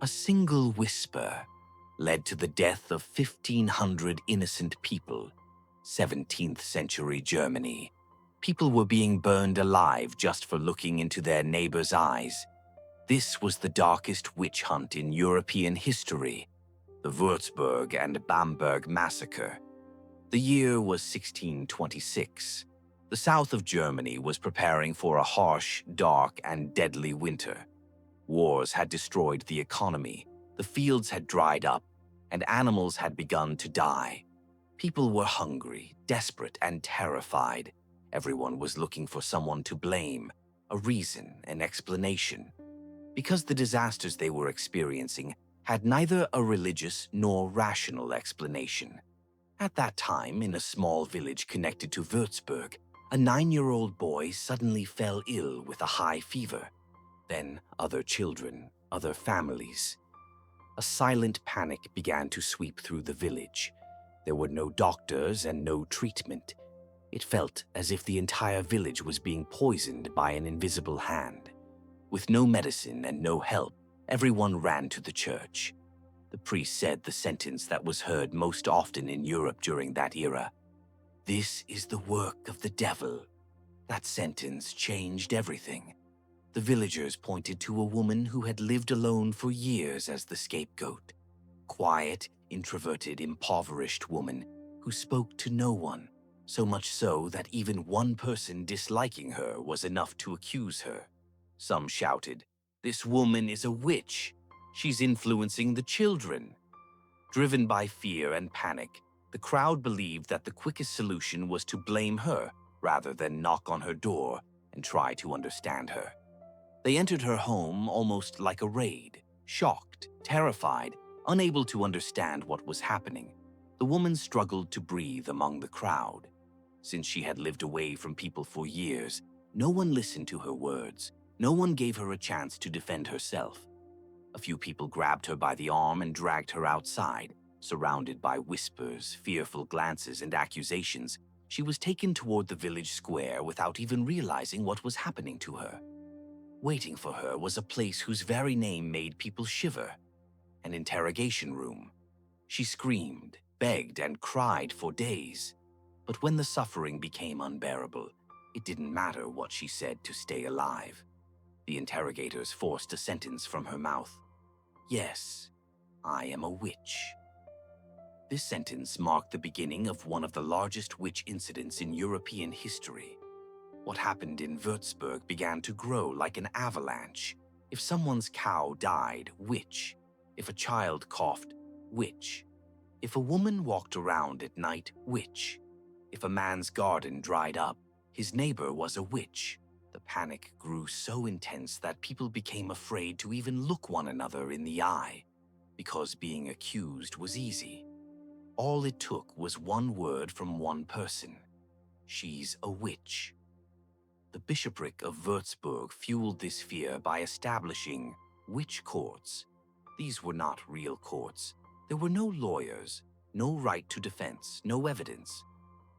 A single whisper led to the death of 1,500 innocent people. 17th century Germany. People were being burned alive just for looking into their neighbors' eyes. This was the darkest witch hunt in European history, the Würzburg and Bamberg massacre. The year was 1626. The south of Germany was preparing for a harsh, dark, and deadly winter. Wars had destroyed the economy, the fields had dried up, and animals had begun to die. People were hungry, desperate, and terrified. Everyone was looking for someone to blame, a reason, an explanation. Because the disasters they were experiencing had neither a religious nor rational explanation. At that time, in a small village connected to Würzburg, a 9-year-old boy suddenly fell ill with a high fever. Then other children, other families. A silent panic began to sweep through the village. There were no doctors and no treatment. It felt as if the entire village was being poisoned by an invisible hand. With no medicine and no help, everyone ran to the church. The priest said the sentence that was heard most often in Europe during that era. "This is the work of the devil." That sentence changed everything. The villagers pointed to a woman who had lived alone for years as the scapegoat. Quiet, introverted, impoverished woman who spoke to no one, so much so that even one person disliking her was enough to accuse her. Some shouted, "This woman is a witch. She's influencing the children." Driven by fear and panic, the crowd believed that the quickest solution was to blame her rather than knock on her door and try to understand her. They entered her home almost like a raid, shocked, terrified, unable to understand what was happening. The woman struggled to breathe among the crowd. Since she had lived away from people for years, no one listened to her words. No one gave her a chance to defend herself. A few people grabbed her by the arm and dragged her outside. Surrounded by whispers, fearful glances, and accusations, she was taken toward the village square without even realizing what was happening to her. Waiting for her was a place whose very name made people shiver, an interrogation room. She screamed, begged, and cried for days. But when the suffering became unbearable, it didn't matter what she said to stay alive. The interrogators forced a sentence from her mouth. "Yes, I am a witch." This sentence marked the beginning of one of the largest witch incidents in European history. What happened in Würzburg began to grow like an avalanche. If someone's cow died, witch. If a child coughed, witch. If a woman walked around at night, witch. If a man's garden dried up, his neighbor was a witch. The panic grew so intense that people became afraid to even look one another in the eye, because being accused was easy. All it took was one word from one person. "She's a witch." The bishopric of Würzburg fueled this fear by establishing witch courts. These were not real courts. There were no lawyers, no right to defense, no evidence.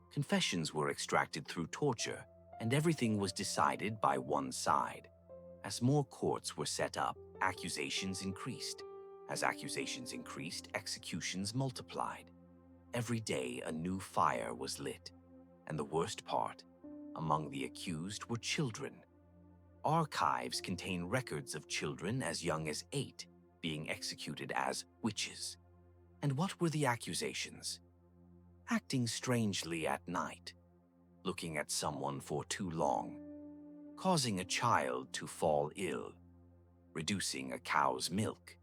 Confessions were extracted through torture, and everything was decided by one side. As more courts were set up, accusations increased. As accusations increased, executions multiplied. Every day a new fire was lit. And the worst part, among the accused were children. Archives contain records of children as young as 8 being executed as witches. And what were the accusations? Acting strangely at night, looking at someone for too long, causing a child to fall ill, reducing a cow's milk.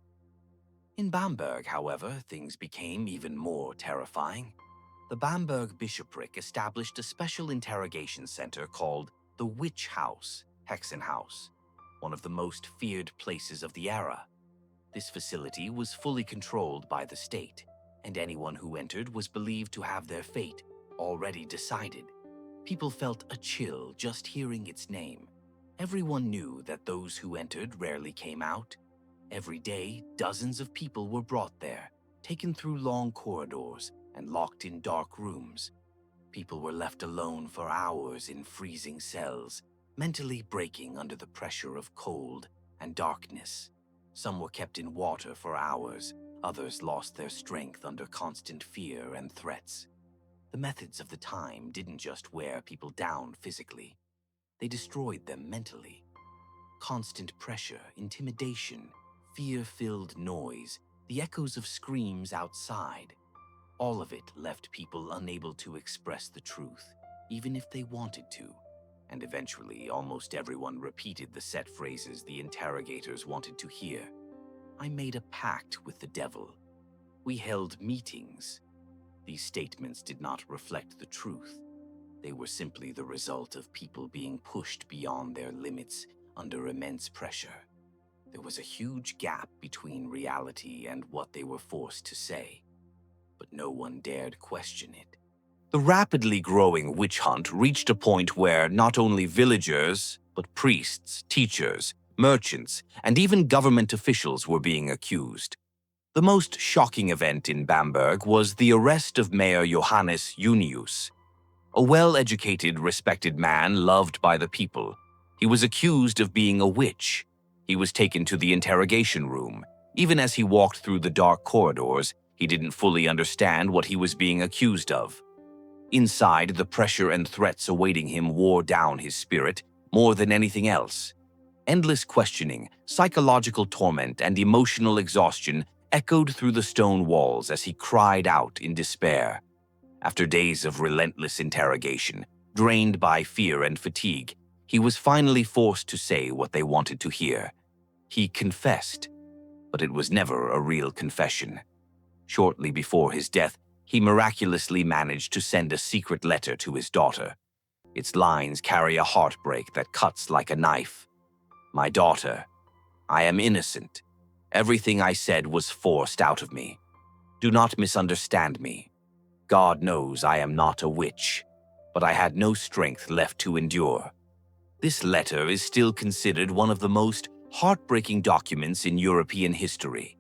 In Bamberg, however, things became even more terrifying. The Bamberg bishopric established a special interrogation center called the Witch House, Hexenhaus, one of the most feared places of the era. This facility was fully controlled by the state, and anyone who entered was believed to have their fate already decided. People felt a chill just hearing its name. Everyone knew that those who entered rarely came out. Every day, dozens of people were brought there, taken through long corridors, and locked in dark rooms. People were left alone for hours in freezing cells, mentally breaking under the pressure of cold and darkness. Some were kept in water for hours, others lost their strength under constant fear and threats. The methods of the time didn't just wear people down physically, they destroyed them mentally. Constant pressure, intimidation, fear-filled noise, the echoes of screams outside. All of it left people unable to express the truth, even if they wanted to. And eventually, almost everyone repeated the set phrases the interrogators wanted to hear. I made a pact with the devil. We held meetings. These statements did not reflect the truth. They were simply the result of people being pushed beyond their limits under immense pressure. There was a huge gap between reality and what they were forced to say, but no one dared question it. The rapidly growing witch hunt reached a point where not only villagers, but priests, teachers, merchants, and even government officials were being accused. The most shocking event in Bamberg was the arrest of Mayor Johannes Junius, a well-educated, respected man loved by the people. He was accused of being a witch. He was taken to the interrogation room. Even as he walked through the dark corridors, he didn't fully understand what he was being accused of. Inside, the pressure and threats awaiting him wore down his spirit more than anything else. Endless questioning, psychological torment, and emotional exhaustion echoed through the stone walls as he cried out in despair. After days of relentless interrogation, drained by fear and fatigue, he was finally forced to say what they wanted to hear. He confessed, but it was never a real confession. Shortly before his death, he miraculously managed to send a secret letter to his daughter. Its lines carry a heartbreak that cuts like a knife. My daughter, I am innocent. Everything I said was forced out of me. Do not misunderstand me. God knows I am not a witch, but I had no strength left to endure. This letter is still considered one of the most heartbreaking documents in European history.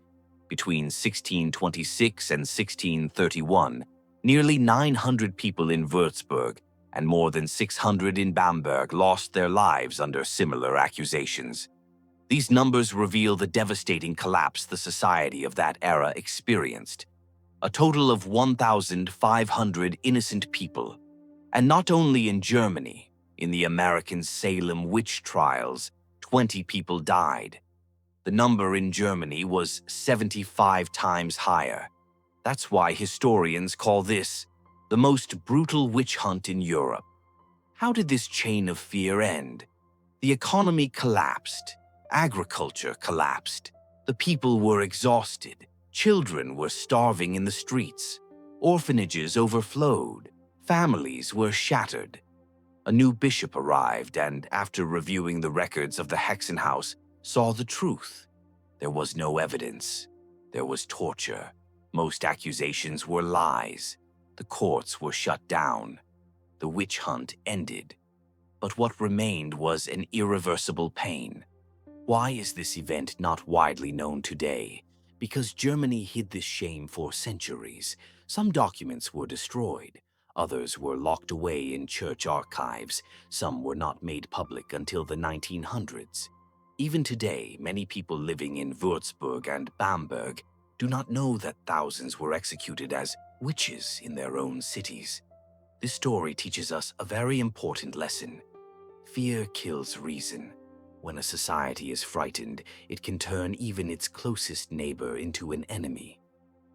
Between 1626 and 1631, nearly 900 people in Würzburg and more than 600 in Bamberg lost their lives under similar accusations. These numbers reveal the devastating collapse the society of that era experienced. A total of 1,500 innocent people. And not only in Germany, in the American Salem witch trials, 20 people died. The number in Germany was 75 times higher. That's why historians call this the most brutal witch hunt in Europe. How did this chain of fear end? The economy collapsed. Agriculture collapsed. The people were exhausted. Children were starving in the streets. Orphanages overflowed. Families were shattered. A new bishop arrived and, after reviewing the records of the Hexenhaus, saw the truth. There was no evidence. There was torture. Most accusations were lies. The courts were shut down. The witch hunt ended. But what remained was an irreversible pain. Why is this event not widely known today? Because Germany hid this shame for centuries. Some documents were destroyed. Others were locked away in church archives. Some were not made public until the 1900s. Even today, many people living in Würzburg and Bamberg do not know that thousands were executed as witches in their own cities. This story teaches us a very important lesson. Fear kills reason. When a society is frightened, it can turn even its closest neighbor into an enemy.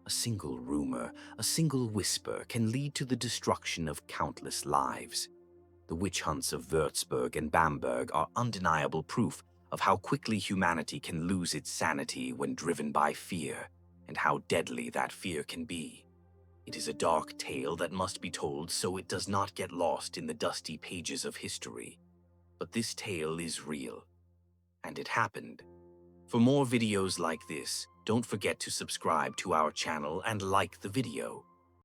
A single rumor, a single whisper can lead to the destruction of countless lives. The witch hunts of Würzburg and Bamberg are undeniable proof of how quickly humanity can lose its sanity when driven by fear, and how deadly that fear can be. It is a dark tale that must be told so it does not get lost in the dusty pages of history. But this tale is real, and it happened. For more videos like this, don't forget to subscribe to our channel and like the video.